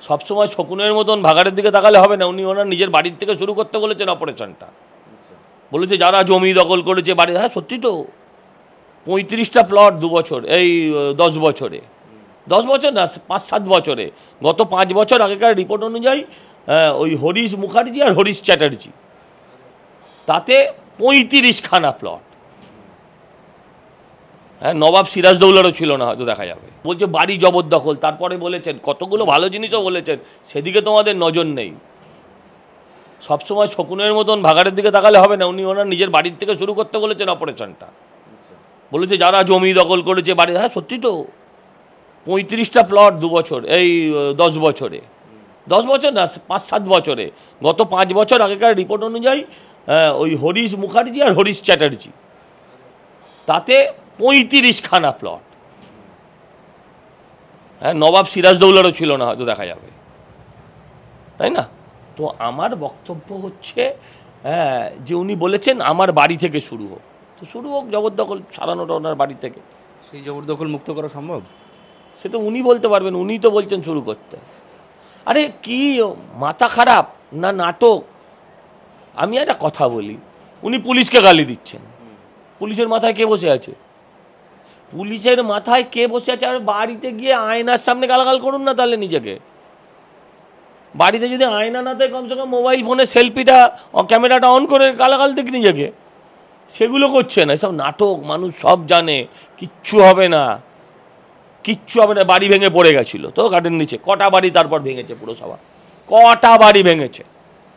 সবসময় শকুনের মতন ভাগাড়ের দিকে তাকালে হবে না। উনি ওনার নিজের বাড়ির থেকে শুরু করতে বলেছেন অপারেশনটা। বলেছে যারা জমি দখল করেছে বাড়ি, হ্যাঁ সত্যি তো, 35টা প্লট 2 বছর, এই 10 বছরে, 10 বছর না 5-7 বছরে, গত 5 বছর আগেকার রিপোর্ট অনুযায়ী ওই হরিশ মুখার্জি আর হরিশ চ্যাটার্জি, তাতে 35খানা প্লট। হ্যাঁ, নবাব সিরাজদৌলারও ছিল না হয়তো, দেখা যাবে। বলছে বাড়ি জবরদখল, তারপরে বলেছেন কতগুলো ভালো জিনিসও বলেছেন, সেদিকে তোমাদের নজর নেই। সবসময় শকুনের মতন ভাগাড়ের দিকে তাকালে হবে না। উনি ওনার নিজের বাড়ির থেকে শুরু করতে বলেছেন অপারেশনটা। বলেছে যারা জমি দখল করেছে বাড়ি, হ্যাঁ সত্যি তো, 35টা প্লট 2 বছর, এই 10 বছরে, 10 বছর না 5-7 বছরে, গত 5 বছর আগেকার রিপোর্ট অনুযায়ী ওই হরিশ মুখার্জি আর হরিশ চ্যাটার্জি, তাতে 35খানা প্লট। হ্যাঁ, নবাব সিরাজদৌলারও ছিল না হয়তো, দেখা যাবে, তাই না? তো আমার বক্তব্য হচ্ছে যে উনি বলেছেন আমার বাড়ি থেকে শুরু হোক, তো শুরু হোক জবরদখল সারানোটা ওনার বাড়ি থেকে। সেই জবরদখল মুক্ত করা সম্ভব? সে তো উনি বলতে পারবেন, উনি তো বলছেন শুরু করতে। আরে কি মাথা খারাপ না নাটক? আমি একটা কথা বলি, উনি পুলিশকে গালি দিচ্ছেন, পুলিশের মাথায় কে বসে আছে? পুলিশের মাথায় কে বসে আছে? আর বাড়িতে গিয়ে আয়নার সামনে গালাগাল করুন না তাহলে নিজেকে। বাড়িতে যদি আয়না না থাকে, কমসে কম মোবাইল ফোনে সেলফিটা, ক্যামেরাটা অন করে গালাগাল দিক নিজেকে। সেগুলো করছে না, এসব নাটক, মানুষ সব জানে, কিচ্ছু হবে না, কিচ্ছু হবে না। বাড়ি ভেঙে পড়ে গেছিলো তো গার্ডেন নিচে, কটা বাড়ি তারপর ভেঙেছে পুরসভা, কটা বাড়ি ভেঙেছে,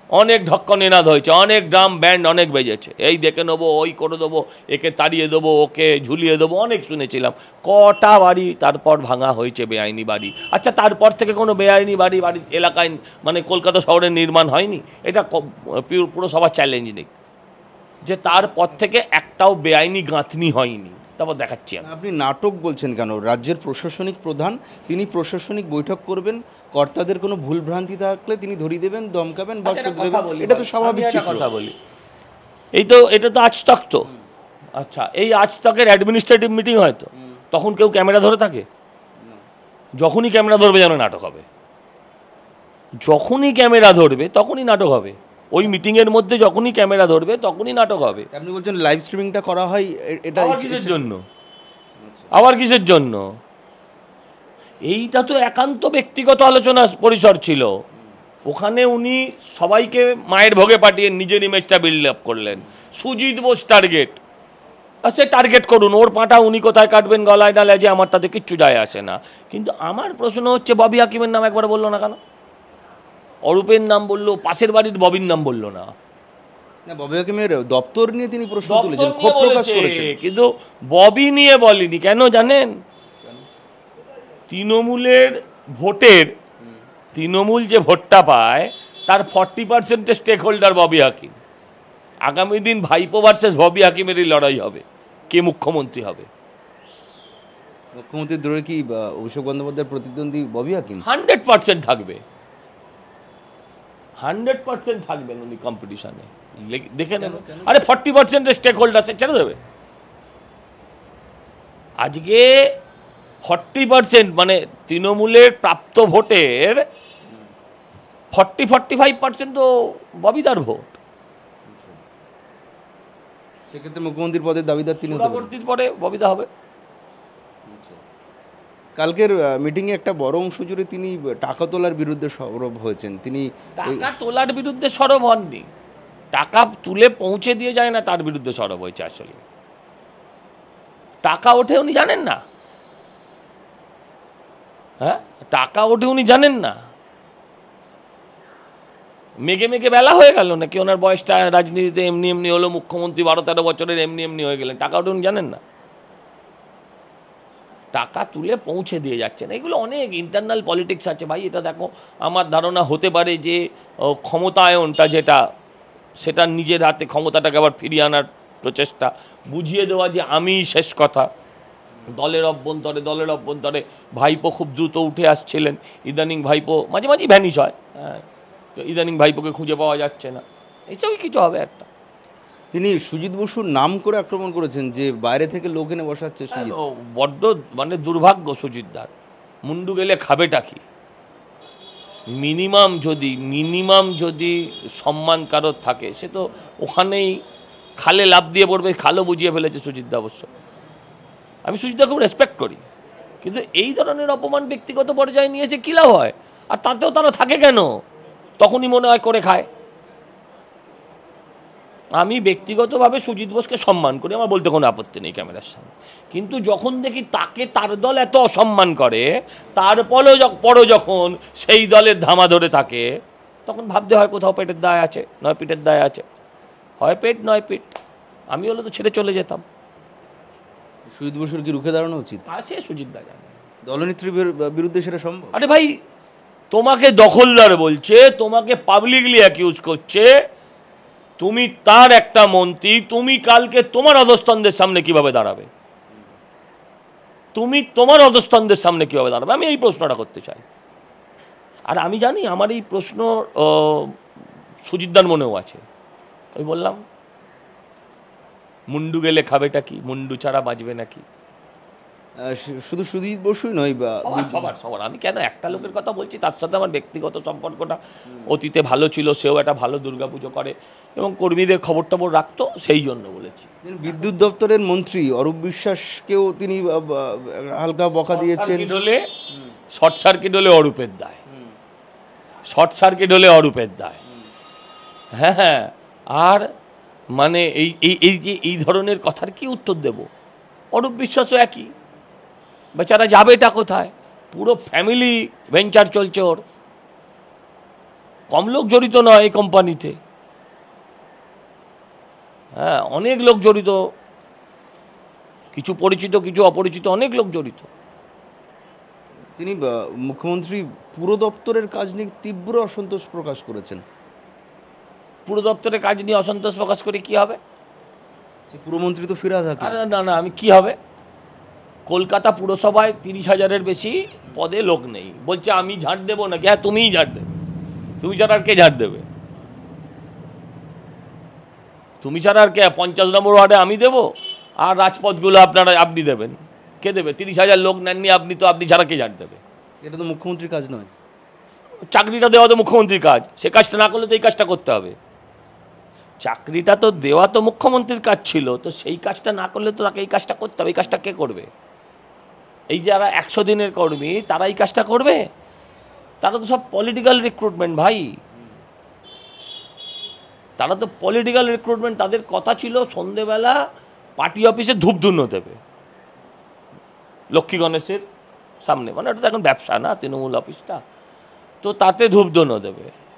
অনেক ঢক্কন এনাদ হয়েছে, অনেক ড্রাম ব্যান্ড অনেক বেজেছে, এই দেখে নেবো, ওই করে দেবো, একে তাড়িয়ে দেবো, ওকে ঝুলিয়ে দেবো, অনেক শুনেছিলাম। কটা বাড়ি তারপর ভাঙা হয়েছে, বেআইনি বাড়ি। আচ্ছা, তারপর থেকে কোনো বেআইনি বাড়ি এলাকায়, মানে কলকাতা শহরে নির্মাণ হয়নি? এটা পুরসভা চ্যালেঞ্জ নেই যে তারপর থেকে একটাও বেআইনি গাঁথনি হয়নি। তারপর দেখাচ্ছি। আপনি নাটক বলছেন কেন? রাজ্যের প্রশাসনিক প্রধান, তিনি প্রশাসনিক বৈঠক করবেন, কর্তাদের কোনো ভুলভ্রান্তি থাকলে তিনি ধরিয়ে দেবেন, দমকাবেন বা শুধরাবেন, এটা তো স্বাভাবিক কথা বলি। এটা তো আজ তক তো। আচ্ছা, এই আজ তকের অ্যাডমিনিস্ট্রেটিভ মিটিং হয় তো, তখন কেউ ক্যামেরা ধরে থাকে? যখনই ক্যামেরা ধরবে যেন নাটক হবে, যখনই ক্যামেরা ধরবে তখনই নাটক হবে। ওই মিটিংয়ের মধ্যে যখনই ক্যামেরা ধরবে তখনই নাটক হবে। আপনি বলছেন লাইভ স্ট্রিমিংটা করা হয়, এটা কিসের জন্য? আবার কিসের জন্য? এইটা তো একান্ত ব্যক্তিগত আলোচনা পরিসর ছিল। ওখানে উনি সবাইকে মায়ের ভোগে পাঠিয়ে নিজের ইমেজটা বিল্ড আপ করলেন। সুজিত বোস টার্গেট, সে টার্গেট করুন, ওর পাঁটা উনি কোথায় কাটবেন, গলায় না লেজে, আমার তাতে কিচ্ছু যায় আসে না। কিন্তু আমার প্রশ্ন হচ্ছে, ববি হাকিমের নাম একবার বললো না কেন? অরূপের নাম বললো, পাশের বাড়ির ববির নাম বললো না। ববি হাকিমের দপ্তর নিয়ে তিনি প্রশ্ন তুলেছেন, ক্ষোভ প্রকাশ করেছেন, কিন্তু ববি নিয়ে বলেনি। কেন জানেন? তৃণমূলের ভোটের, তৃণমূল যে ভোটটা পায় তার 40% স্টেক হোল্ডার ববি হাকিম। আগামী দিন ভাইপো ভার্সেস ববি হাকিমেরই লড়াই হবে, কে মুখ্যমন্ত্রী হবে। মুখ্যমন্ত্রীর দৌড়ে কি অভিষেক বন্দ্যোপাধ্যায়ের প্রতিদ্বন্দ্বী ববি হাকিম? 100% থাকবে, 100% থাকবেন উনি কম্পিটিশনে, দেখে নেবেন। আরে 40% স্টেক হোল্ডার ছেড়ে দেবে। আজকে 40% মানে তৃণমূলের প্রাপ্ত ভোটের 40-45% তো ববিদার ভোট। সেক্ষেত্রে মুখ্যমন্ত্রীর পদের দাবিদার তিনি পরবর্তীর পরে ববিদা হবে। কালকের মিটিংয়ে একটা বড় অংশ জুড়ে তিনি টাকা তোলার বিরুদ্ধে সরব হয়েছেন। তিনি টাকা তোলার বিরুদ্ধে সরব হননি, টাকা তুলে পৌঁছে দিয়ে যায় না তার বিরুদ্ধে সরব হয়েছে। আসলে টাকা ওঠে উনি জানেন না? হ্যাঁ, টাকা ওঠে উনি জানেন না? মেঘে মেঘে বেলা হয়ে গেল নাকি? ওনার বয়সটা রাজনীতিতে এমনি এমনি হলো, মুখ্যমন্ত্রী 12-13 বছরের এমনি এমনি হয়ে গেলেন, টাকা ওঠে উনি জানেন না? টাকা তুলে পৌঁছে দিয়ে যাচ্ছেন। এগুলো অনেক ইন্টারনাল পলিটিক্স আছে ভাই। এটা দেখো, আমার ধারণা হতে পারে যে ক্ষমতায়নটা যেটা, সেটা নিজের হাতে ক্ষমতাটাকে আবার ফিরিয়ে আনার প্রচেষ্টা, বুঝিয়ে দেওয়া যে আমি শেষ কথা। দলের অভ্যন্তরে ভাইপো খুব দ্রুত উঠে আসছিলেন, ইদানিং ভাইপো মাঝে মাঝেই ভ্যানিশ হয়। হ্যাঁ, তো ইদানিং ভাইপোকে খুঁজে পাওয়া যাচ্ছে না, এইসবই কিছু হবে একটা। তিনি সুজিত বসুর নাম করে আক্রমণ করেছেন যে বাইরে থেকে লোক এনে বসাচ্ছে। সুজিত বড্ড মানে দুর্ভাগ্য সুজিতদার, মুন্ডু গেলে খাবেটা কি? মিনিমাম যদি সম্মান কারোর থাকে, সে তো ওখানেই খালে লাফ দিয়ে পড়বে। খালও বুঝিয়ে ফেলেছে সুজিতদা অবশ্য। আমি সুজিতদা খুব রেসপেক্ট করি, কিন্তু এই ধরনের অপমান ব্যক্তিগত পর্যায়ে নিয়েছে কী লাভ হয়? আর তাতেও তারা থাকে কেন? তখনই মনে হয় করে খায়। আমি ব্যক্তিগতভাবে সুজিত বোসকে সম্মান করি, আমার বলতে কোনো আপত্তি নেই ক্যামেরার সামনে, কিন্তু যখন দেখি তাকে তার দল এত অসম্মান করে, তারপরও যখন সেই দলের ধামা ধরে থাকে, তখন ভাবতে হয় কোথাও পেটের দায় আছে, নয় পিঠের দায় আছে। হয় পেট নয় পিঠ। আমি হলে তো ছেড়ে চলে যেতাম। সুজিত বসুর কি রুখে দাঁড়ানো উচিত? আছে সুজিত দা জানে। দলনেত্রীর বিরুদ্ধে সেটা সম্ভব? আরে ভাই, তোমাকে দখলদার বলছে, তোমাকে পাবলিকলি অ্যাকিউজ করছে, তুমি তার একটা মন্ত্রী, তুমি কালকে তোমার অধস্তনদের সামনে কিভাবে দাঁড়াবে? আমি এই প্রশ্নটা করতে চাই। আর আমি জানি আমার এই প্রশ্ন সুজিতদার মনেও আছে। ওই বললাম, মুন্ডু গেলে খাবেটা কি, মুন্ডু ছাড়া বাঁচবে নাকি? শুধু সুজিত বসুই নয়, সবার। আমি কেন একটা লোকের কথা বলছি, তার সাথে আমার ব্যক্তিগত সম্পর্কটা অতীতে ভালো ছিল, সেও একটা ভালো দুর্গাপুজো করে এবং কর্মীদের খবর টবর রাখতো, সেই জন্য বলেছি। বিদ্যুৎ দপ্তরের মন্ত্রী অরূপ বিশ্বাসকেও তিনি হালকা বকা দিয়েছেন। শর্ট সার্কিট হলে অরূপের দায়, হ্যাঁ। আর মানে এই ধরনের কথার কি উত্তর দেব? অরূপ বিশ্বাসও একই, বেচারা যাবেটা কোথায়? পুরো ফ্যামিলি ভেঞ্চার চলছে ওর, কম লোক জড়িত নয় এই কোম্পানিতে, হ্যাঁ, অনেক লোক জড়িত, কিছু পরিচিত কিছু অপরিচিত, অনেক লোক জড়িত। তিনি মুখ্যমন্ত্রী পুর দপ্তরের কাজ নিয়ে তীব্র অসন্তোষ প্রকাশ করেছেন। পুর দপ্তরের কাজ নিয়ে অসন্তোষ প্রকাশ করে কি হবে? পুরমন্ত্রী তো ফিরে থাকে। না, আমি কি হবে? কলকাতা পুরসভায় 30,000-এর বেশি পদে লোক নেই, বলছে আমি ঝাড় দেবো নাকি? হ্যাঁ, তুমিই ঝাড় দেবে। তুমি ছাড়া আর কে ঝাড় দেবে? তুমি ছাড়া আর কে? 50 নম্বর ওয়ার্ডে আমি দেবো, আর রাজপথগুলো আপনি দেবেন। কে দেবে? 30,000 লোক নেননি আপনি, তো আপনি ছাড়া কে ঝাড় দেবে? এটা তো মুখ্যমন্ত্রীর কাজ নয়। চাকরিটা দেওয়া তো মুখ্যমন্ত্রীর কাজ, সে কাজটা না করলে তো এই কাজটা করতে হবে। চাকরিটা তো দেওয়া তো মুখ্যমন্ত্রীর কাজ ছিল, তো সেই কাজটা না করলে তো তাকে এই কাজটা করতে হবে। এই কাজটা কে করবে? এই যারা 100 দিনের কর্মী, তারা এই কাজটা করবে? তারা তো সব পলিটিক্যাল রিক্রুটমেন্ট ভাই, তারা তো পলিটিক্যাল রিক্রুটমেন্ট। তাদের কথা ছিল সন্ধেবেলা পার্টি অফিসে ধূপধুনো দেবে, লক্ষ্মী গণেশের সামনে, মানে ওটা তো এখন ব্যবসা না, তৃণমূল অফিসটা, তো তাতে ধূপধুনো দেবে।